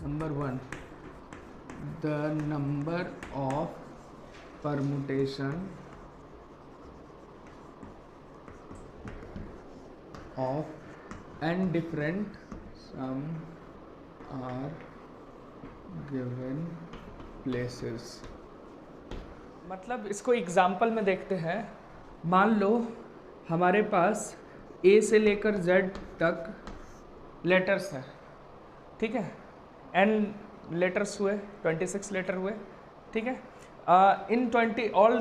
Number 1, the number of permutation of n different some are given places. मतलब इसको example में देखते हैं। मान लो हमारे पास ए से लेकर जेड तक लेटर्स हैं, ठीक है, एन लेटर्स हुए, 26 लेटर हुए, ठीक है। इन 20 ऑल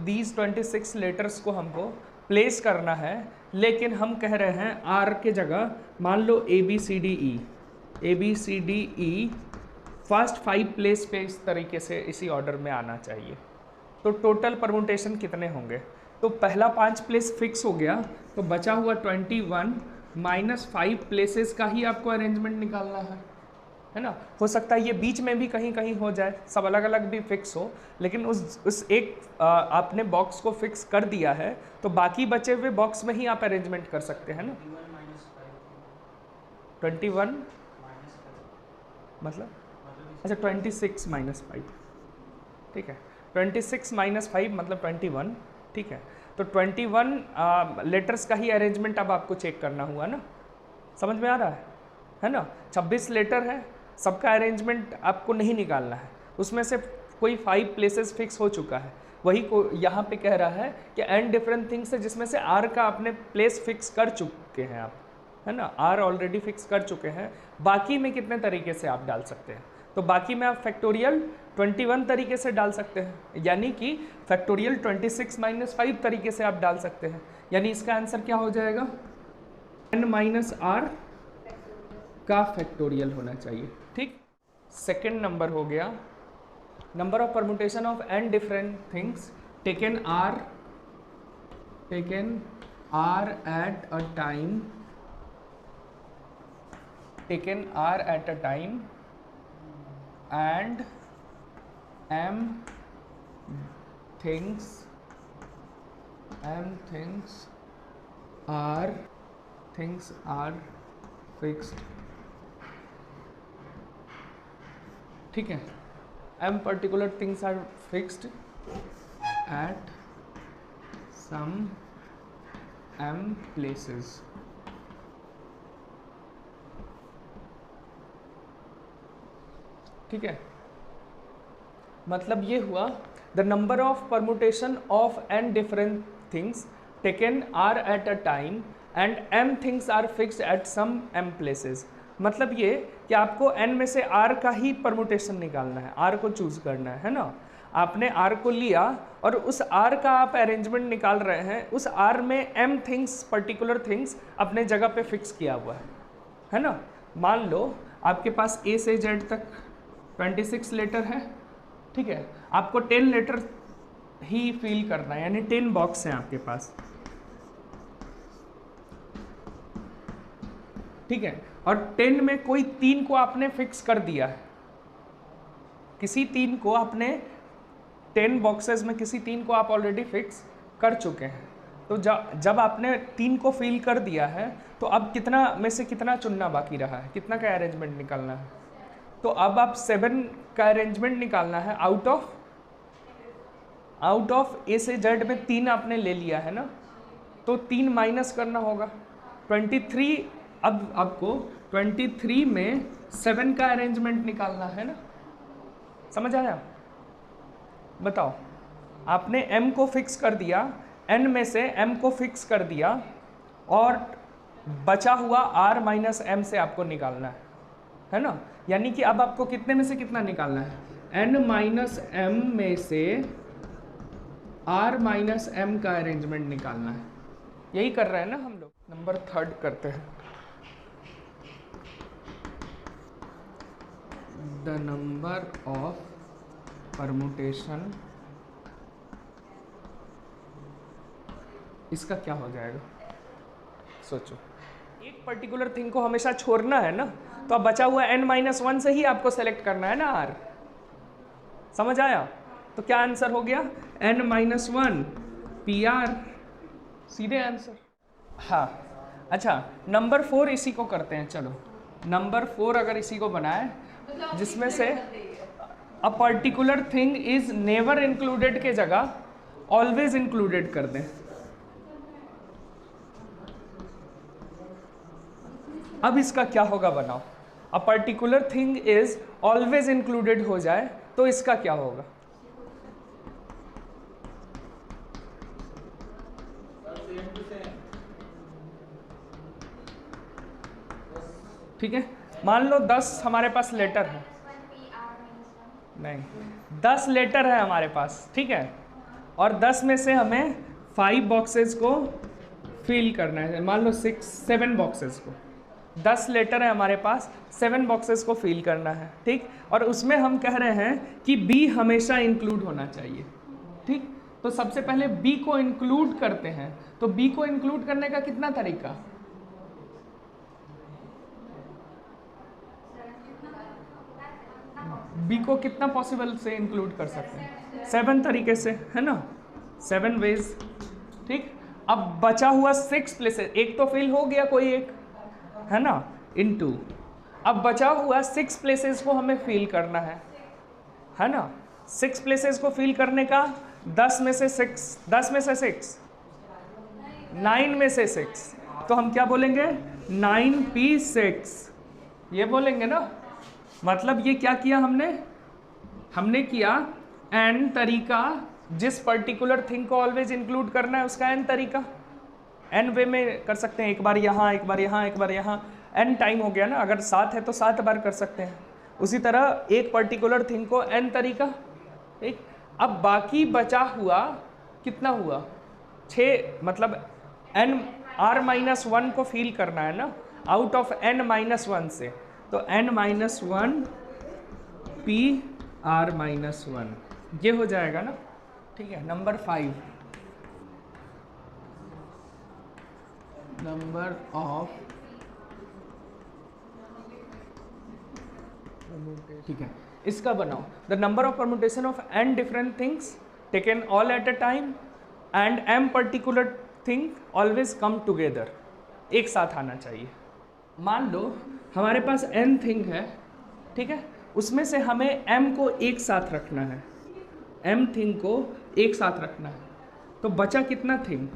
दीज 26 लेटर्स को हमको प्लेस करना है, लेकिन हम कह रहे हैं आर के जगह मान लो A B C D E first 5 place पे इस तरीके से इसी ऑर्डर में आना चाहिए। तो टोटल परमुटेशन कितने होंगे? तो पहला 5 प्लेस फिक्स हो गया, तो बचा हुआ 21 माइनस 5 प्लेसेस का ही आपको अरेंजमेंट निकालना है ना। हो सकता है ये बीच में भी कहीं कहीं हो जाए, सब अलग अलग भी फिक्स हो, लेकिन उस एक आपने बॉक्स को फिक्स कर दिया है, तो बाकी बचे हुए बॉक्स में ही आप अरेंजमेंट कर सकते हैं ना। 21 मतलब अच्छा 26 माइनस 5, ठीक है, 26 माइनस 5 मतलब 21, ठीक है। तो 21 लेटर्स का ही अरेंजमेंट अब आपको चेक करना हुआ ना, समझ में आ रहा है ना। 26 लेटर है, सबका अरेंजमेंट आपको नहीं निकालना है, उसमें से कोई 5 प्लेसेस फिक्स हो चुका है, वही को यहाँ पे कह रहा है कि एंड डिफरेंट थिंग्स है जिसमें से आर का आपने प्लेस फिक्स कर चुके हैं आप, है ना, आर ऑलरेडी फिक्स कर चुके हैं। बाकी में कितने तरीके से आप डाल सकते हैं? तो बाकी में आप फैक्टोरियल 21 तरीके से डाल सकते हैं, यानी कि फैक्टोरियल 26 माइनस 5 तरीके से आप डाल सकते हैं। यानी इसका आंसर क्या हो जाएगा? n माइनस आर का फैक्टोरियल होना चाहिए, ठीक। सेकेंड नंबर हो गया, number of permutation of n different things taken r at a time, taken r at a time and m things are fixed, ठीक है। m particular things are fixed at some m places, ठीक है। मतलब ये हुआ the number of permutation of n different things taken r at a time and m things are fixed at some m places. मतलब ये कि आपको n में से r का ही परमुटेशन निकालना है, r को चूज करना है ना। आपने r को लिया और उस r का आप अरेंजमेंट निकाल रहे हैं, उस r में m थिंग्स पर्टिकुलर थिंग्स अपने जगह पे फिक्स किया हुआ है ना। मान लो आपके पास a से z तक 26 लेटर है, ठीक है, आपको 10 लेटर ही फिल करना है, यानी 10 बॉक्स हैं आपके पास, ठीक है। और 10 में कोई 3 को आपने फिक्स कर दिया है, किसी 3 को आपने 10 बॉक्सेस में किसी 3 को आप ऑलरेडी फिक्स कर चुके हैं। तो जब आपने 3 को फिल कर दिया है, तो अब कितना में से कितना चुनना बाकी रहा है, कितना का अरेंजमेंट निकालना है? तो अब आप 7 का अरेंजमेंट निकालना है आउट ऑफ ए से जेड में 3 आपने ले लिया है ना, तो 3 माइनस करना होगा 23। अब आपको 23 में 7 का अरेंजमेंट निकालना है ना, समझ आया? बताओ, आपने m को फिक्स कर दिया, n में से m को फिक्स कर दिया और बचा हुआ r माइनस m से आपको निकालना है ना। यानी कि अब आपको कितने में से कितना निकालना है? n माइनस m में से r माइनस m का अरेंजमेंट निकालना है। यही कर रहे हैं ना हम लोग। नंबर 3 करते हैं, द नंबर ऑफ परमुटेशन, इसका क्या हो जाएगा? सोचो, एक पर्टिकुलर थिंग को हमेशा छोड़ना है ना, तो अब बचा हुआ n-1 से ही आपको सेलेक्ट करना है ना r, समझ आया? तो क्या आंसर हो गया? n-1 PR, सीधे आंसर। हाँ, अच्छा, नंबर 4 इसी को करते हैं। चलो, नंबर 4 अगर इसी को बनाए, जिसमें से a particular thing is never included के जगह ऑलवेज इंक्लूडेड कर दें। अब इसका क्या होगा बनाओ, a particular thing is always included हो जाए तो इसका क्या होगा? ठीक है, मान लो 10 हमारे पास लेटर है, नहीं 10 लेटर है हमारे पास, ठीक है, और 10 में से हमें 5 बॉक्सेस को फिल करना है, मान लो 7 बॉक्सेस को, 10 लेटर है हमारे पास, 7 बॉक्सेस को फिल करना है, ठीक, और उसमें हम कह रहे हैं कि बी हमेशा इंक्लूड होना चाहिए, ठीक। तो सबसे पहले बी को इंक्लूड करते हैं, तो बी को इंक्लूड करने का कितना तरीका? बी को कितना पॉसिबल से इंक्लूड कर सकते हैं? 7 तरीके से, है ना, 7 वेज, ठीक। अब बचा हुआ 6 प्लेसेस, एक तो फिल हो गया कोई एक, है ना, इनटू, अब बचा हुआ 6 प्लेसेस को हमें फिल करना है ना। 6 प्लेसेस को फिल करने का 10 में से 6, 10 में से 6, 9 में से 6, तो हम क्या बोलेंगे? 9p6, ये बोलेंगे ना। मतलब ये क्या किया हमने किया n तरीका, जिस पर्टिकुलर थिंग को ऑलवेज इंक्लूड करना है उसका n तरीका, n वे में कर सकते हैं, एक बार यहाँ, एक बार यहाँ, एक बार यहाँ, n टाइम हो गया ना, अगर 7 है तो 7 बार कर सकते हैं। उसी तरह एक पर्टिकुलर थिंग को n तरीका, ठीक। अब बाकी बचा हुआ कितना हुआ? 6, मतलब n(r-1) को फील करना है ना, आउट ऑफ n-1 से, तो n-1 p(r-1) ये हो जाएगा ना, ठीक है। नंबर 5, नंबर ऑफ, ठीक है, इसका बनाओ, the number of permutation of n different things taken all at a time and m particular thing always come together, एक साथ आना चाहिए। मान लो हमारे पास n थिंग है, ठीक है, उसमें से हमें m को एक साथ रखना है, m थिंग को एक साथ रखना है, तो बचा कितना थिंग?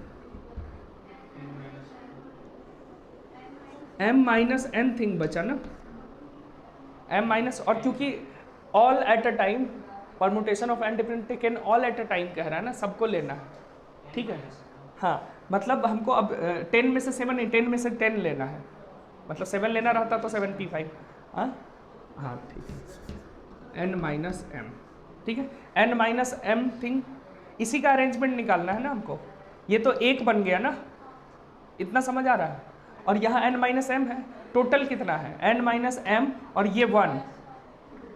m-n थिंग बचा ना, m-, और क्योंकि all at a time, permutation of n different taken all at a time कह रहा है ना, सबको लेना है, ठीक है। हाँ, मतलब हमको अब 10 में से 7 नहीं, 10 में से 10 लेना है, मतलब 7 लेना रहता तो 7p5, हाँ ठीक है, n-m, ठीक है, n-m थिंग, इसी का अरेंजमेंट निकालना है ना हमको। ये तो एक बन गया ना, इतना समझ आ रहा है, और यहाँ n-m है, टोटल कितना है? n-m और ये 1,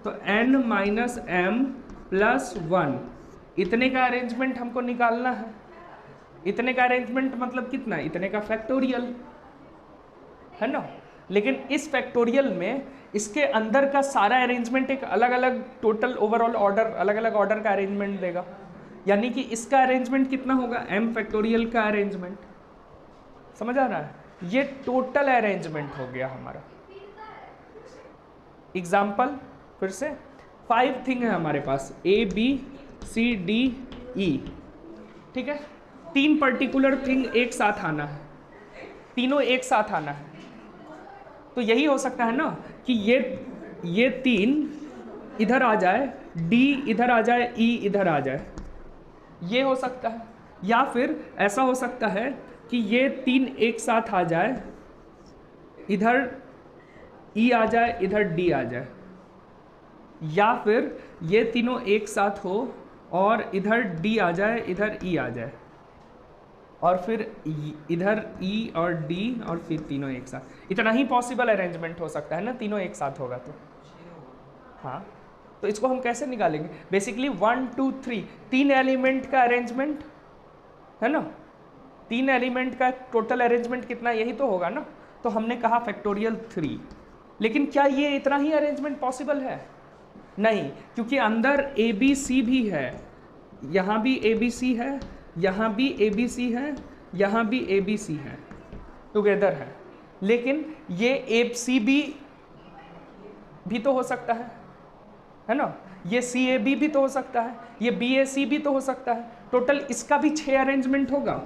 तो n-m प्लस 1, इतने का अरेंजमेंट हमको निकालना है। इतने का अरेंजमेंट मतलब कितना? इतने का फैक्टोरियल, है ना। लेकिन इस फैक्टोरियल में इसके अंदर का सारा अरेंजमेंट एक अलग अलग टोटल ओवरऑल ऑर्डर, अलग अलग ऑर्डर का अरेंजमेंट देगा, यानी कि इसका अरेंजमेंट कितना होगा? m फैक्टोरियल का अरेंजमेंट, समझ आ रहा है? ये टोटल अरेंजमेंट हो गया हमारा। एग्जाम्पल फिर से, 5 थिंग है हमारे पास, A B C D E, ठीक है। 3 पर्टिकुलर थिंग एक साथ आना है, तीनों एक साथ आना है, तो यही हो सकता है ना कि ये 3 इधर आ जाए, D इधर आ जाए, E इधर आ जाए, ये हो सकता है। या फिर ऐसा हो सकता है कि ये 3 एक साथ आ जाए, इधर E आ जाए, इधर D आ जाए, या फिर ये तीनों एक साथ हो और इधर D आ जाए, इधर E आ जाए, और फिर इधर E और D और फिर तीनों एक साथ। इतना ही पॉसिबल अरेंजमेंट हो सकता है ना, तीनों एक साथ होगा तो। हाँ, तो इसको हम कैसे निकालेंगे? बेसिकली 1 2 3 3 एलिमेंट का अरेंजमेंट है ना, 3 एलिमेंट का टोटल अरेंजमेंट कितना, यही तो होगा ना। तो हमने कहा फैक्टोरियल 3, लेकिन क्या ये इतना ही अरेंजमेंट पॉसिबल है? नहीं, क्योंकि अंदर ABC भी है, यहाँ भी ABC है, यहाँ भी ABC है, यहाँ भी ABC है, टुगेदर है। लेकिन ये ACB भी तो हो सकता है, है ना। ये सी ए बी भी तो हो सकता है, ये बी ए सी भी तो हो सकता है। टोटल इसका भी 6 अरेंजमेंट होगा,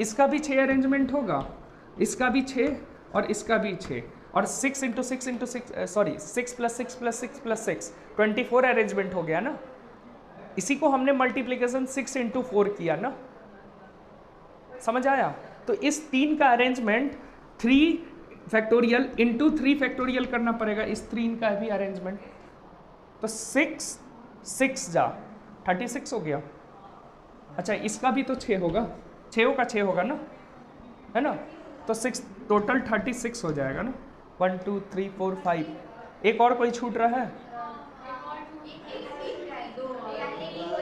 इसका भी 6 अरेंजमेंट होगा, इसका भी 6 और इसका भी 6, और 6 into 6 into 6 sorry 6 plus 6 plus 6 plus 6 24 arrangement हो गया ना। इसी को हमने मल्टीप्लीकेशन 6 इंटू 4 किया ना, समझ आया। तो इस 3 का अरेंजमेंट 3 फैक्टोरियल इंटू 3 फैक्टोरियल करना पड़ेगा, इस 3 का भी अरेंजमेंट। तो 6 6 जा 36 हो गया। अच्छा इसका भी तो 6 होगा, 6 का 6 होगा ना, है ना। तो 6 टोटल 36 हो जाएगा ना। 1 2 3 4 5। एक और कोई छूट रहा है?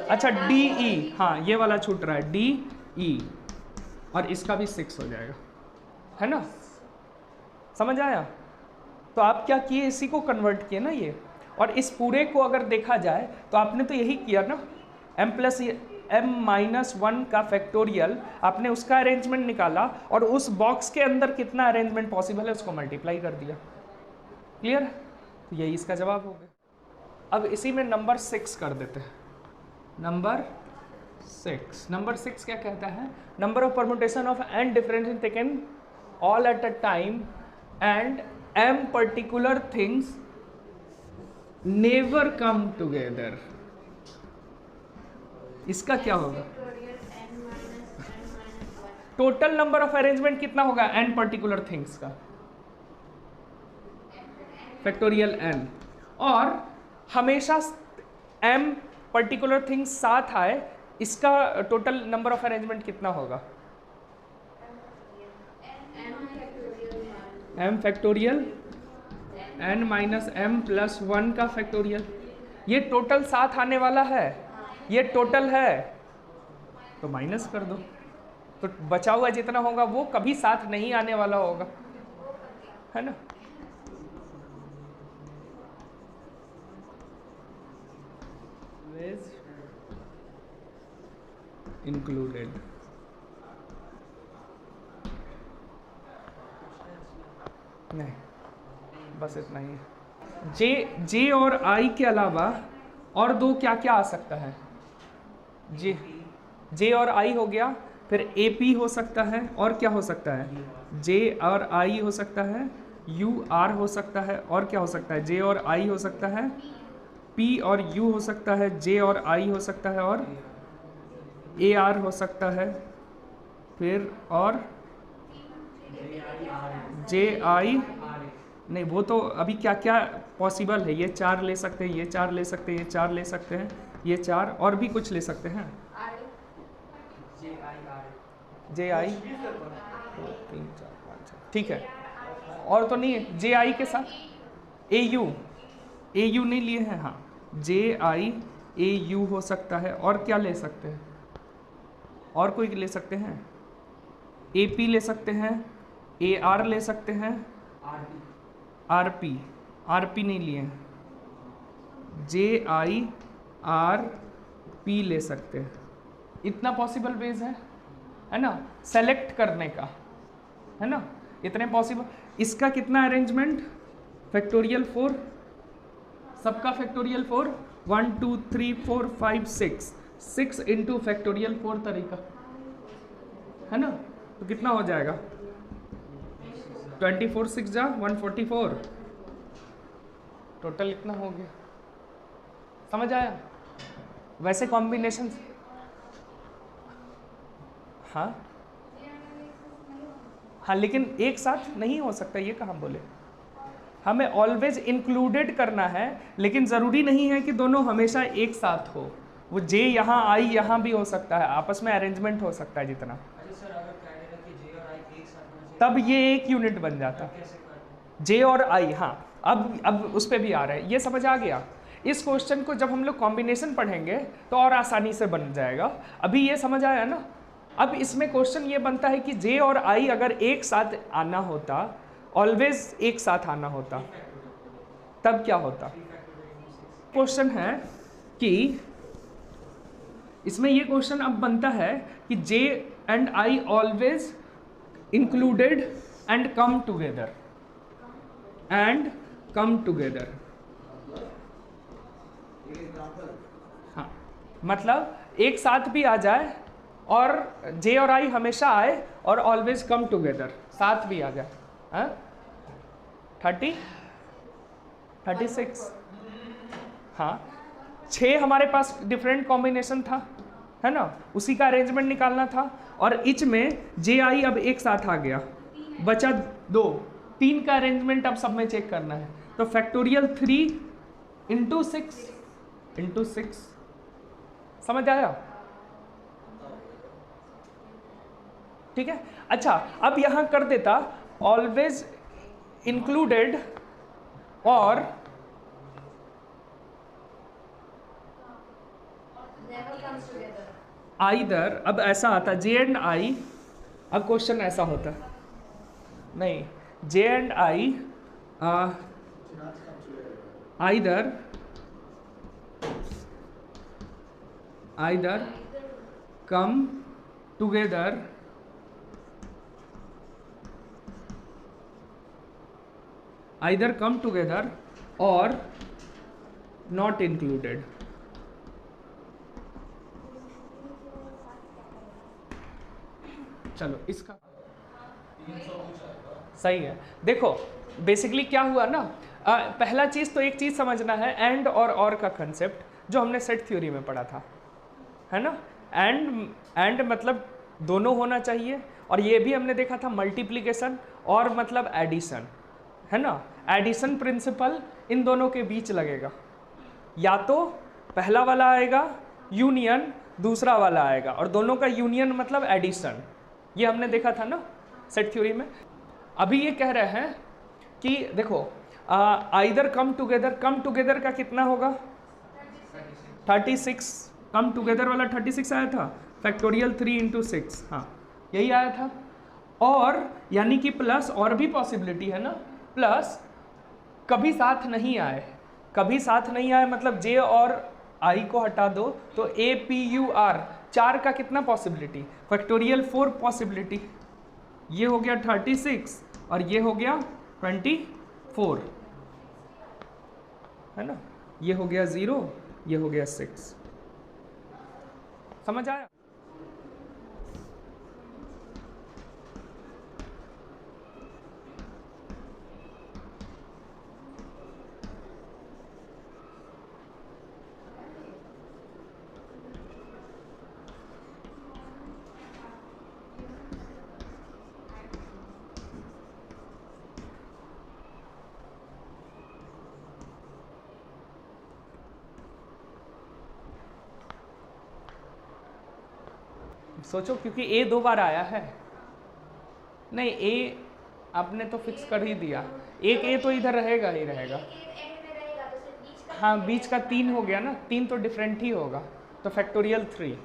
अच्छा डी ई, हाँ ये वाला छूट रहा है, डी ई, और इसका भी 6 हो जाएगा, है ना। समझ आया। तो आप क्या किए, इसी को कन्वर्ट किए ना ये। और इस पूरे को अगर देखा जाए तो आपने तो यही किया ना, m प्लस m माइनस 1 का फैक्टोरियल, आपने उसका अरेंजमेंट निकाला और उस बॉक्स के अंदर कितना अरेंजमेंट पॉसिबल है उसको मल्टीप्लाई कर दिया। क्लियर? तो यही इसका जवाब हो गया। अब इसी में नंबर 6 कर देते हैं। नंबर 6 क्या कहता है? Number of permutation of n different taken all at a time and m particular things never come together. इसका क्या होगा? टोटल नंबर ऑफ अरेंजमेंट कितना होगा n पर्टिकुलर थिंग्स का? Factorial n। और हमेशा m पर्टिकुलर थिंग्स साथ आए, इसका टोटल नंबर ऑफ अरेंजमेंट कितना होगा? m factorial n minus m plus 1 का फैक्टोरियल। ये टोटल साथ आने वाला है, ये टोटल है, तो माइनस कर दो, तो बचा हुआ जितना होगा वो कभी साथ नहीं आने वाला होगा, है ना। इंक्लूडेड। नहीं, बस इतना ही है। जे और आई के अलावा और दो क्या क्या आ सकता है? जे और आई हो गया, फिर ए पी हो सकता है, और क्या हो सकता है? जे और आई हो सकता है, यू आर हो सकता है, और क्या हो सकता है? जे और आई हो सकता है, पी और यू हो सकता है, जे और आई हो सकता है, और ए आर हो सकता है, फिर और जे आई नहीं, वो तो अभी क्या क्या पॉसिबल है, ये 4 ले सकते हैं, ये 4 ले सकते हैं, ये 4 ले सकते हैं, ये 4 और भी कुछ ले सकते हैं। जे आई 2 3 4 5 6, ठीक है। और तो नहीं है जे आई के साथ ए यू नहीं लिए हैं, हाँ जे आई ए यू हो सकता है, और क्या ले सकते हैं? और कोई ले सकते हैं, ए पी ले सकते हैं, ए आर ले सकते हैं, आर पी नहीं लिए हैं, जे आई आर पी ले सकते हैं। इतना पॉसिबल वेज है ना सेलेक्ट करने का, है ना, इतने पॉसिबल। इसका कितना अरेंजमेंट? फैक्टोरियल 4, सबका फैक्टोरियल 4, 1 2 3 4 5 6 इंटू फैक्टोरियल 4 तरीका, है ना। तो कितना हो जाएगा? 24 6 जा 144, टोटल इतना हो गया। समझ आया? वैसे कॉम्बिनेशन, हाँ लेकिन एक साथ नहीं हो सकता, ये कहाँ बोले? हमें ऑलवेज इंक्लूडेड करना है, लेकिन ज़रूरी नहीं है कि दोनों हमेशा एक साथ हो। वो जे यहाँ आई यहाँ भी हो सकता है, आपस में अरेंजमेंट हो सकता है जितना, तब ये एक यूनिट बन जाता। जे और आई, हाँ अब उस पर भी आ रहा है, ये समझ आ गया। इस क्वेश्चन को जब हम लोग कॉम्बिनेशन पढ़ेंगे तो और आसानी से बन जाएगा। अभी ये समझ आया ना। अब इसमें क्वेश्चन ये बनता है कि जे और आई अगर एक साथ आना होता, ऑलवेज एक साथ आना होता, तब क्या होता? क्वेश्चन है कि इसमें ये क्वेश्चन अब बनता है कि जे and I always included and come together हाँ, मतलब एक साथ भी आ जाए और जे और आई हमेशा आए और ऑलवेज कम टुगेदर, साथ भी आ जाए। 36। हाँ, 6 हमारे पास डिफरेंट कॉम्बिनेशन था, है ना, उसी का अरेंजमेंट निकालना था। और इच में जे आई अब एक साथ आ गया, बचा 2, 3 का अरेंजमेंट अब सब में चेक करना है। तो फैक्टोरियल 3 इंटू 6 समझ आया? ठीक है। अच्छा, अब यहां कर देता ऑलवेज इंक्लूडेड और आइदर, अब ऐसा आता जे एंड आई, अब क्वेश्चन ऐसा होता नहीं, जे and I either come together और नॉट इंक्लूडेड। चलो इसका सही है। देखो बेसिकली क्या हुआ ना, पहला चीज तो एक चीज समझना है, एंड और का कंसेप्ट जो हमने सेट थ्योरी में पढ़ा था, है ना। एंड मतलब दोनों होना चाहिए, और ये भी हमने देखा था मल्टीप्लिकेशन और मतलब एडिशन, है ना। एडिशन प्रिंसिपल इन दोनों के बीच लगेगा, या तो पहला वाला आएगा यूनियन, दूसरा वाला आएगा, और दोनों का यूनियन मतलब एडिशन। ये हमने देखा था ना सेट थ्योरी में। अभी ये कह रहे हैं कि देखो आइदर कम टुगेदर का कितना होगा 36, कम टुगेदर वाला 36 आया था, फैक्टोरियल 3 इंटू 6, हाँ यही आया था। और यानी कि प्लस और भी पॉसिबिलिटी है ना, प्लस कभी साथ नहीं आए मतलब जे और आई को हटा दो तो APUR 4 का कितना पॉसिबिलिटी, फैक्टोरियल 4 पॉसिबिलिटी। ये हो गया 36 और ये हो गया 24, है ना। ये हो गया 0, ये हो गया 6। समझ आया? सोचो, क्योंकि ए 2 बार आया है, नहीं ए आपने तो फिक्स कर ही दिया, एक ए तो इधर रहेगा ही रहेगा। हाँ, बीच का 3 हो गया ना, 3 तो डिफरेंट ही होगा, तो फैक्टोरियल 3।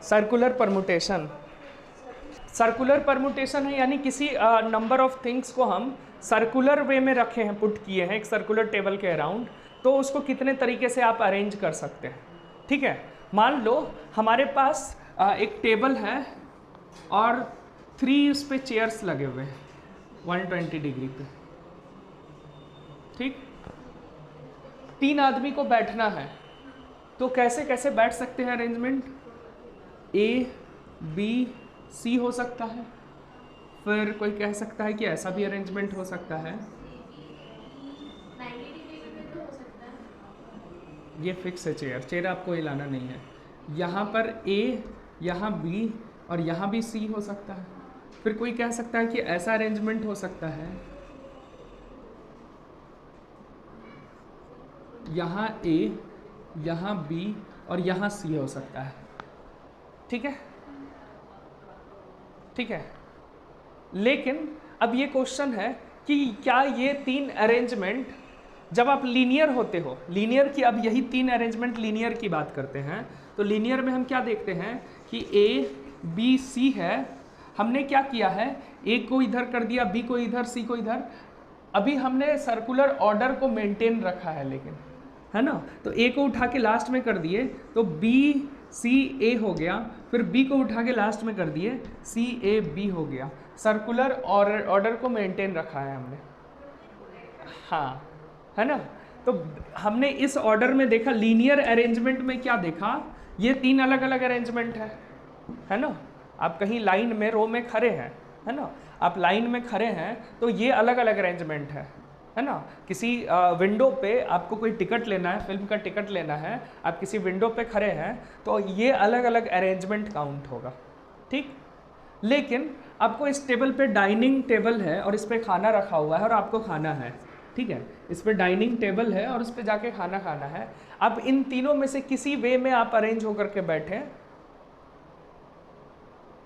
सर्कुलर परमुटेशन है, यानी किसी नंबर ऑफ थिंग्स को हम सर्कुलर वे में रखे हैं, पुट किए हैं एक सर्कुलर टेबल के अराउंड, तो उसको कितने तरीके से आप अरेंज कर सकते हैं। ठीक है, मान लो हमारे पास एक टेबल है और 3 उस पर चेयर्स लगे हुए हैं 120 डिग्री पे, ठीक। 3 आदमी को बैठना है, तो कैसे कैसे बैठ सकते हैं अरेंजमेंट, ABC हो सकता है, फिर कोई कह सकता है कि ऐसा भी अरेंजमेंट हो सकता है, ये फिक्स है चेयर आपको हिलाना नहीं है। यहाँ पर A, यहाँ B और यहाँ भी C हो सकता है। फिर कोई कह सकता है कि ऐसा अरेंजमेंट हो सकता है, यहाँ A, यहाँ B और यहाँ C हो सकता है। ठीक है, ठीक है। लेकिन अब ये क्वेश्चन है कि क्या ये 3 अरेंजमेंट, जब आप लीनियर होते हो, लीनियर की, अब यही 3 अरेंजमेंट लीनियर की बात करते हैं, तो लीनियर में हम क्या देखते हैं कि A B C है, हमने क्या किया है, A को इधर कर दिया, B को इधर, C को इधर। अभी हमने सर्कुलर ऑर्डर को मेंटेन रखा है, लेकिन है ना। तो ए को उठा के लास्ट में कर दिए तो बी सी ए हो गया, फिर बी को उठा के लास्ट में कर दिए सी ए बी हो गया। सर्कुलर ऑर्डर को मेंटेन रखा है हमने, हाँ, है ना। तो हमने इस ऑर्डर में देखा, लीनियर अरेंजमेंट में क्या देखा, ये 3 अलग अलग अरेंजमेंट है ना। आप कहीं लाइन में रो में खड़े हैं, है ना, आप लाइन में खड़े हैं तो ये अलग अलग अरेंजमेंट है ना। किसी विंडो पे आपको कोई टिकट लेना है, फिल्म का टिकट लेना है, आप किसी विंडो पे खड़े हैं तो ये अलग अलग अरेंजमेंट काउंट होगा, ठीक। लेकिन आपको इस टेबल पे डाइनिंग टेबल है और इस पे खाना रखा हुआ है और आपको खाना है, ठीक है, इस पे डाइनिंग टेबल है और उस पे जाके खाना खाना है। अब इन तीनों में से किसी वे में आप अरेंज होकर के बैठे,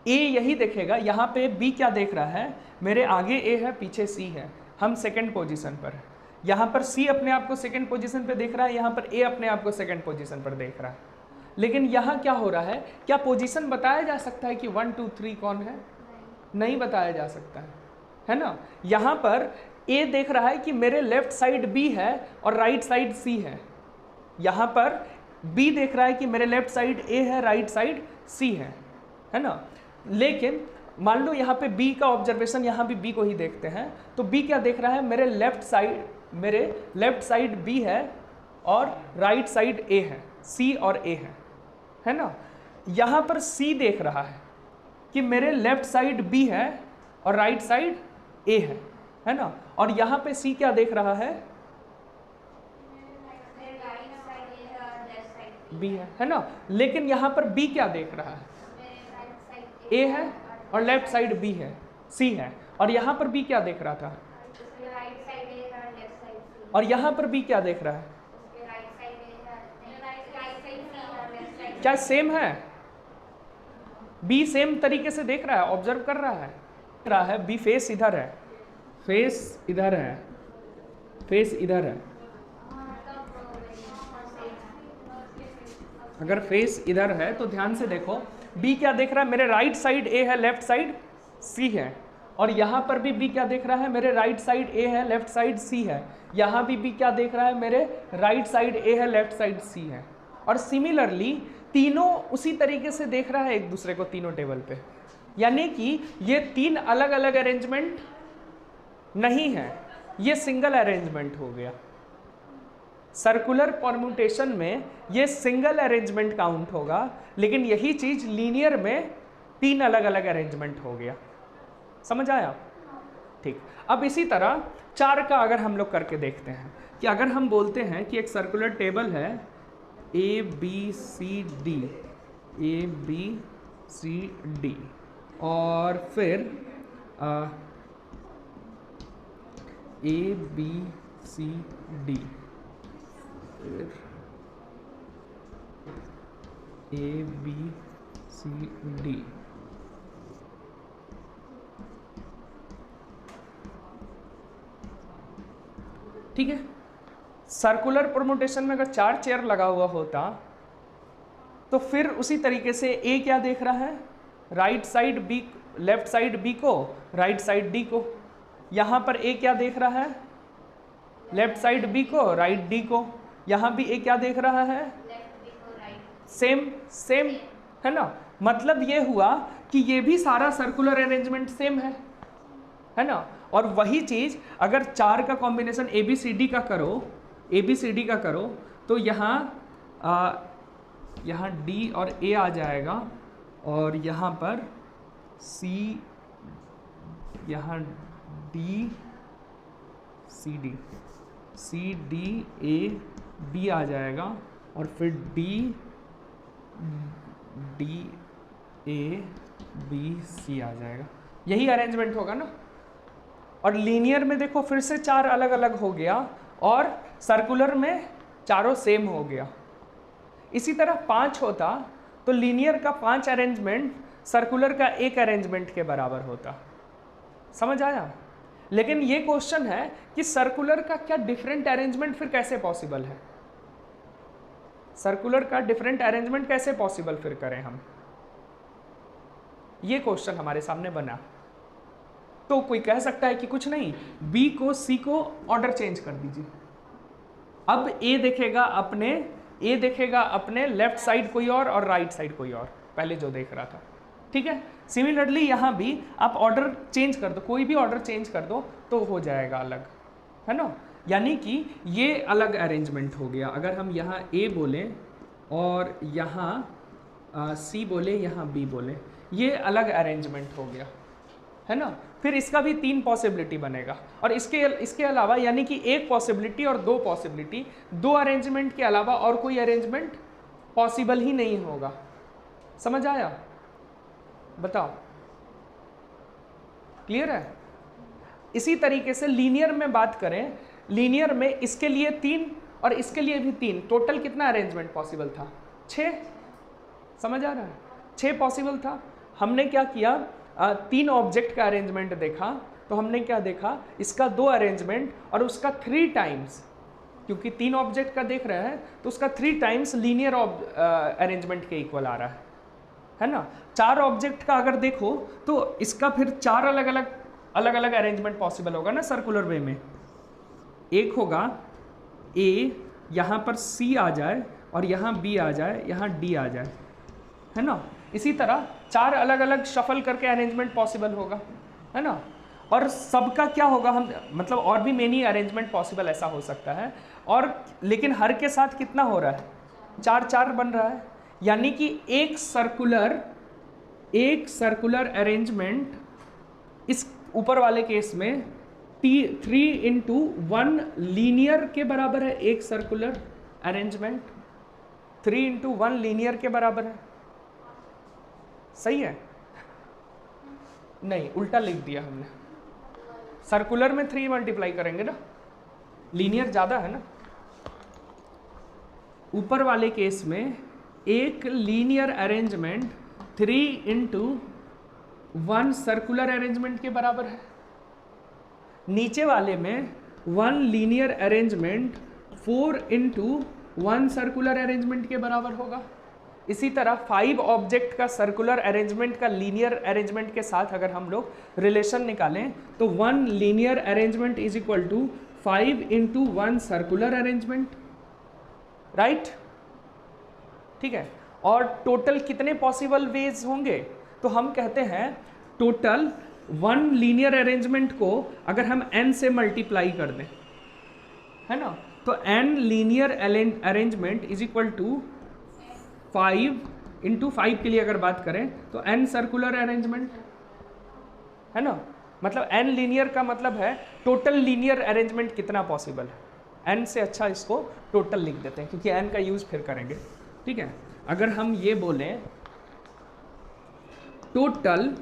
ए यही देखेगा, यहाँ पे बी क्या देख रहा है, मेरे आगे ए है पीछे सी है, हम सेकंड पोजीशन पर है। यहाँ पर सी अपने आप को सेकंड पोजीशन पे देख रहा है, यहाँ पर ए अपने आप को सेकंड पोजीशन पर देख रहा है। लेकिन यहाँ क्या हो रहा है, क्या पोजीशन बताया जा सकता है कि 1 2 3 कौन है? नहीं बताया जा सकता है ना। यहाँ पर ए देख रहा है कि मेरे लेफ्ट साइड बी है और राइट साइड सी है, यहाँ पर बी देख रहा है कि मेरे लेफ्ट साइड ए है, राइट साइड सी है ना। लेकिन मान लो यहाँ पे बी का ऑब्जर्वेशन, यहाँ भी बी को ही देखते हैं, तो बी क्या देख रहा है, मेरे लेफ्ट साइड बी है और राइट साइड ए है, सी और ए है ना। यहाँ पर सी देख रहा है कि मेरे लेफ्ट साइड बी है और राइट साइड ए है ना। और यहाँ पे सी क्या देख रहा है, बी है ना। लेकिन यहाँ पर बी क्या देख रहा है, ए है और लेफ्ट साइड बी है, सी है। और यहाँ पर बी क्या देख रहा था, और यहाँ पर बी क्या देख रहा है, क्या सेम है? बी सेम तरीके से देख रहा है, ऑब्जर्व कर रहा है। बी फेस इधर है, फेस इधर है, फेस इधर है। अगर फेस इधर है तो ध्यान से देखो, बी क्या देख रहा है, मेरे राइट साइड ए है, लेफ्ट साइड सी है। और यहाँ पर भी बी क्या देख रहा है, मेरे राइट साइड ए है, लेफ्ट साइड सी है। यहाँ भी बी क्या देख रहा है, मेरे राइट साइड ए है, लेफ्ट साइड सी है। और सिमिलरली तीनों उसी तरीके से देख रहा है एक दूसरे को, तीनों टेबल पे। यानी कि ये 3 अलग अलग अरेंजमेंट नहीं है, ये सिंगल अरेंजमेंट हो गया। सर्कुलर परम्यूटेशन में ये सिंगल अरेंजमेंट काउंट होगा, लेकिन यही चीज लीनियर में 3 अलग अलग अरेंजमेंट हो गया। समझ आया? ठीक। अब इसी तरह 4 का अगर हम लोग करके देखते हैं कि अगर हम बोलते हैं कि एक सर्कुलर टेबल है A B C D, A B C D, और फिर ए बी सी डी, फिर ए बी सी डी, ठीक है। सर्कुलर परम्यूटेशन में अगर 4 चेयर लगा हुआ होता तो फिर उसी तरीके से ए क्या देख रहा है, right side B, left side B को, राइट साइड डी को। यहाँ पर ए क्या देख रहा है, लेफ्ट साइड बी को, राइट डी को। यहाँ भी ए क्या देख रहा है, सेम है ना। मतलब ये हुआ कि ये भी सारा सर्कुलर अरेंजमेंट सेम है ना। और वही चीज अगर 4 का combination A B C D का करो तो यहाँ डी और ए आ जाएगा, और यहाँ पर सी, यहाँ D C D A B आ जाएगा, और फिर डी ए बी सी आ जाएगा। यही अरेंजमेंट होगा ना। और लीनियर में देखो फिर से 4 अलग अलग हो गया, और सर्कुलर में चारों सेम हो गया। इसी तरह 5 होता तो लीनियर का 5 अरेंजमेंट सर्कुलर का 1 अरेंजमेंट के बराबर होता। समझ आया? लेकिन ये क्वेश्चन है कि सर्कुलर का क्या डिफरेंट अरेंजमेंट फिर कैसे पॉसिबल है, सर्कुलर का डिफरेंट अरेंजमेंट कैसे पॉसिबल फिर करें हम, ये क्वेश्चन हमारे सामने बना। तो कोई कह सकता है कि कुछ नहीं, बी को सी को ऑर्डर चेंज कर दीजिए, अब ए देखेगा अपने लेफ्ट साइड कोई और राइट साइड कोई और, पहले जो देख रहा था, ठीक है। सिमिलरली यहाँ भी आप ऑर्डर चेंज कर दो, कोई भी ऑर्डर चेंज कर दो तो हो जाएगा अलग, है ना। यानी कि ये अलग अरेंजमेंट हो गया। अगर हम यहाँ ए बोलें और यहाँ सी बोले, यहाँ बी बोले, ये अलग अरेंजमेंट हो गया, है ना। फिर इसका भी 3 पॉसिबिलिटी बनेगा, और इसके अलावा यानी कि एक पॉसिबिलिटी और 2 पॉसिबिलिटी, 2 अरेंजमेंट के अलावा और कोई अरेंजमेंट पॉसिबल ही नहीं होगा। समझ आया? बताओ, क्लियर है? इसी तरीके से लीनियर में बात करें, लीनियर में इसके लिए 3 और इसके लिए भी 3, टोटल कितना अरेंजमेंट पॉसिबल था? 6। समझ आ रहा है? 6 पॉसिबल था। हमने क्या किया, 3 ऑब्जेक्ट का अरेंजमेंट देखा, तो हमने क्या देखा, इसका 2 अरेंजमेंट और उसका 3 टाइम्स, क्योंकि 3 ऑब्जेक्ट का देख रहे हैं तो उसका 3 टाइम्स लीनियर अरेंजमेंट के इक्वल आ रहा है ना। 4 ऑब्जेक्ट का अगर देखो तो इसका फिर 4 अलग अलग अरेंजमेंट पॉसिबल होगा ना सर्कुलर वे में। एक होगा ए, यहाँ पर सी आ जाए और यहाँ बी आ जाए, यहाँ डी आ जाए, है ना। इसी तरह 4 अलग अलग शफल करके अरेंजमेंट पॉसिबल होगा, है ना। और सबका क्या होगा, हम मतलब और भी मेनी अरेंजमेंट पॉसिबल ऐसा हो सकता है, और लेकिन हर के साथ कितना हो रहा है, 4 बन रहा है। यानी कि एक सर्कुलर अरेंजमेंट इस ऊपर वाले केस में 3 × 1 लीनियर के बराबर है। एक सर्कुलर अरेंजमेंट 3 × 1 लीनियर के बराबर है। सही है? नहीं, उल्टा लिख दिया हमने। सर्कुलर में 3 मल्टीप्लाई करेंगे ना, लीनियर ज़्यादा है ना। ऊपर वाले केस में एक लीनियर अरेंजमेंट 3 × 1 सर्कुलर अरेंजमेंट के बराबर है। नीचे वाले में 1 लीनियर अरेंजमेंट 4 × 1 सर्कुलर अरेंजमेंट के बराबर होगा। इसी तरह 5 ऑब्जेक्ट का सर्कुलर अरेंजमेंट का लीनियर अरेंजमेंट के साथ अगर हम लोग रिलेशन निकालें तो 1 linear arrangement is equal to 5 × 1 circular arrangement, right? ठीक है। और टोटल कितने पॉसिबल वेज होंगे, तो हम कहते हैं टोटल 1 लीनियर अरेंजमेंट को अगर हम n से मल्टीप्लाई कर दें, है ना, तो n linear arrangement is equal to 5 × 5 के लिए अगर बात करें तो n सर्कुलर अरेंजमेंट, है ना। मतलब n लीनियर का मतलब है टोटल लीनियर अरेंजमेंट कितना पॉसिबल है। n से अच्छा इसको टोटल लिख देते हैं, क्योंकि n का यूज फिर करेंगे, ठीक है। अगर हम ये बोलें total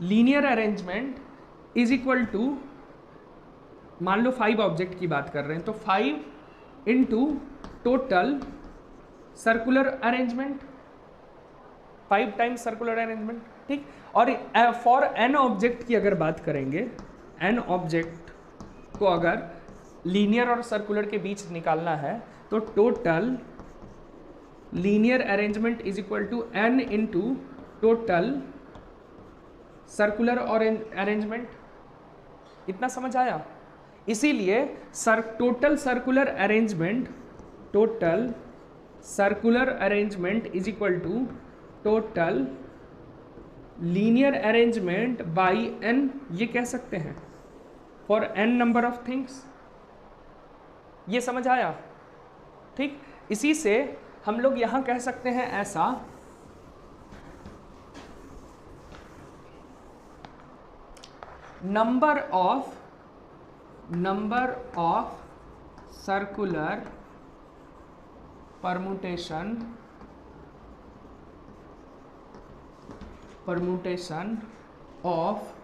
linear arrangement is equal to, मान लो 5 ऑब्जेक्ट की बात कर रहे हैं, तो 5 × total circular arrangement, 5 times circular arrangement, ठीक। और फॉर n ऑब्जेक्ट की अगर बात करेंगे, n ऑब्जेक्ट को अगर लीनियर और सर्कुलर के बीच निकालना है तो total linear arrangement is equal to n × total circular और अरेंजमेंट। इतना समझ आया? इसीलिए total circular arrangement is equal to total linear arrangement by n, ये कह सकते हैं for n number of things. ये समझ आया? ठीक। इसी से हम लोग यहां कह सकते हैं ऐसा, number of circular permutation of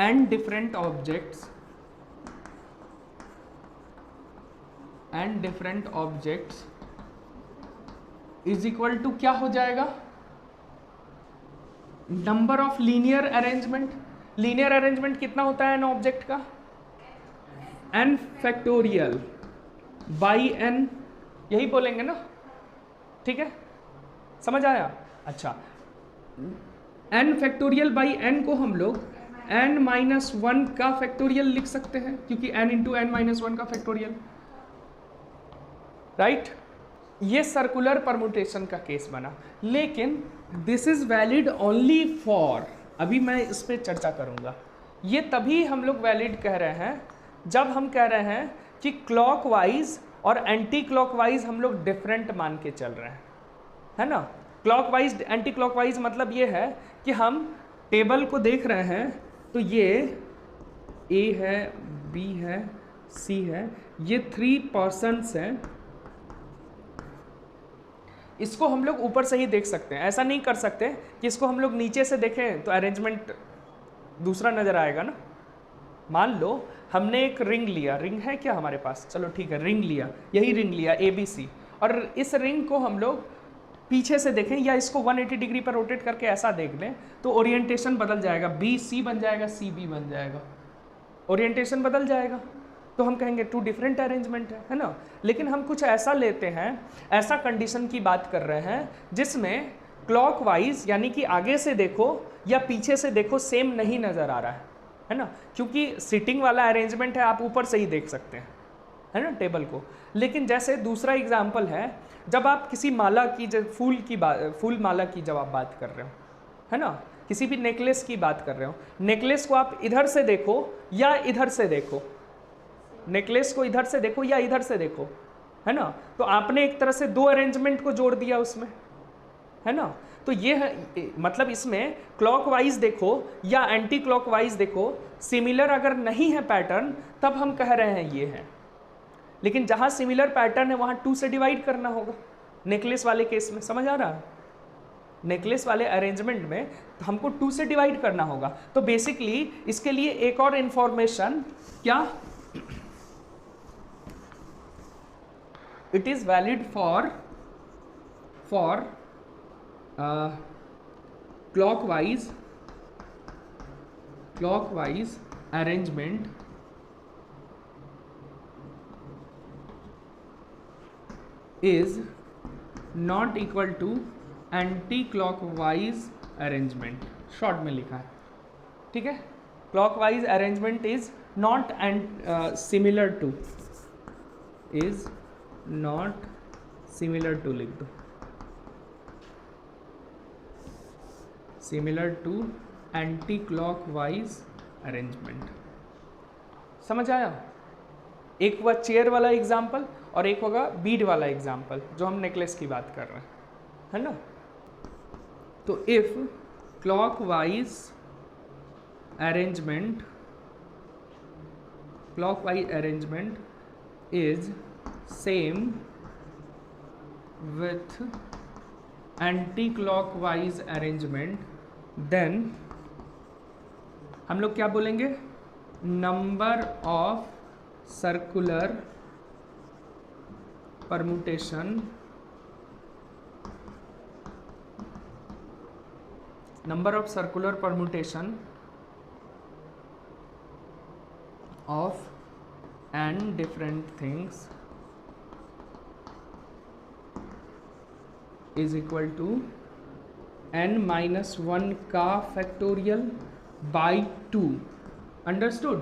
n different objects is equal to क्या हो जाएगा, number of linear arrangement. Linear arrangement कितना होता है n ऑब्जेक्ट का, n फैक्टोरियल बाई n, यही बोलेंगे ना, ठीक है। समझ आया? अच्छा, n फैक्टोरियल बाई n को हम लोग n-1 का फैक्टोरियल लिख सकते हैं, क्योंकि n इंटू n-1 का फैक्टोरियल, राइट। ये सर्कुलर परमुटेशन का केस बना, लेकिन this is valid only for, अभी मैं इस पर चर्चा करूंगा, ये तभी हम लोग वैलिड कह रहे हैं जब हम कह रहे हैं कि क्लॉकवाइज और एंटी क्लॉकवाइज हम लोग डिफरेंट मान के चल रहे हैं, है ना। क्लॉकवाइज एंटी क्लॉकवाइज मतलब ये है कि हम टेबल को देख रहे हैं तो ये A है, B है, C है, ये 3% हैं, इसको हम लोग ऊपर से ही देख सकते हैं, ऐसा नहीं कर सकते कि इसको हम लोग नीचे से देखें तो अरेंजमेंट दूसरा नज़र आएगा ना। मान लो हमने एक रिंग लिया, रिंग है क्या हमारे पास, चलो ठीक है, रिंग लिया, यही रिंग लिया ABC, और इस रिंग को हम लोग पीछे से देखें या इसको 180 डिग्री पर रोटेट करके ऐसा देख लें तो ओरिएंटेशन बदल जाएगा, BC बन जाएगा, CB बन जाएगा, ओरिएंटेशन बदल जाएगा, तो हम कहेंगे टू डिफरेंट अरेंजमेंट है ना। लेकिन हम कुछ ऐसा लेते हैं, ऐसा कंडीशन की बात कर रहे हैं जिसमें क्लॉकवाइज यानी कि आगे से देखो या पीछे से देखो सेम नहीं नज़र आ रहा है ना, क्योंकि सिटिंग वाला अरेंजमेंट है, आप ऊपर से ही देख सकते हैं, है ना, टेबल को। लेकिन जैसे दूसरा एग्जाम्पल है, जब आप किसी माला की, जब फूल माला की जब आप बात कर रहे हो, है ना, किसी भी नेकलेस की बात कर रहे हो, नेकलेस को आप इधर से देखो या इधर से देखो, नेकलेस को इधर से देखो या इधर से देखो, है ना, तो आपने एक तरह से दो अरेंजमेंट को जोड़ दिया उसमें, है ना। तो ये है मतलब इसमें क्लॉकवाइज देखो या एंटी क्लॉकवाइज देखो, सिमिलर अगर नहीं है पैटर्न तब हम कह रहे हैं ये है, लेकिन जहां सिमिलर पैटर्न है वहां 2 से डिवाइड करना होगा। नेकलेस वाले केस में समझ आ रहा है, नेकलेस वाले अरेंजमेंट में तो हमको 2 से डिवाइड करना होगा। तो बेसिकली इसके लिए एक और इंफॉर्मेशन क्या, it is valid for clockwise arrangement is not equal to anti-clockwise arrangement, short में लिखा है, ठीक है। Clockwise arrangement is not similar to, is not similar to लिख दो, similar to anti clockwise arrangement. समझ आया। एक हुआ चेयर वाला एग्जाम्पल और एक होगा बीड वाला एग्जाम्पल जो हम नेकलेस की बात कर रहे हैं, है ना। तो if clockwise arrangement is same with anti clockwise arrangement, then हम लोग क्या बोलेंगे, number of circular permutation of n different things is equal to n-1 का फैक्टोरियल बाई 2। अंडरस्टूड।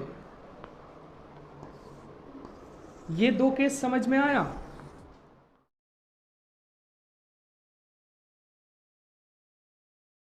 ये दो केस समझ में आया।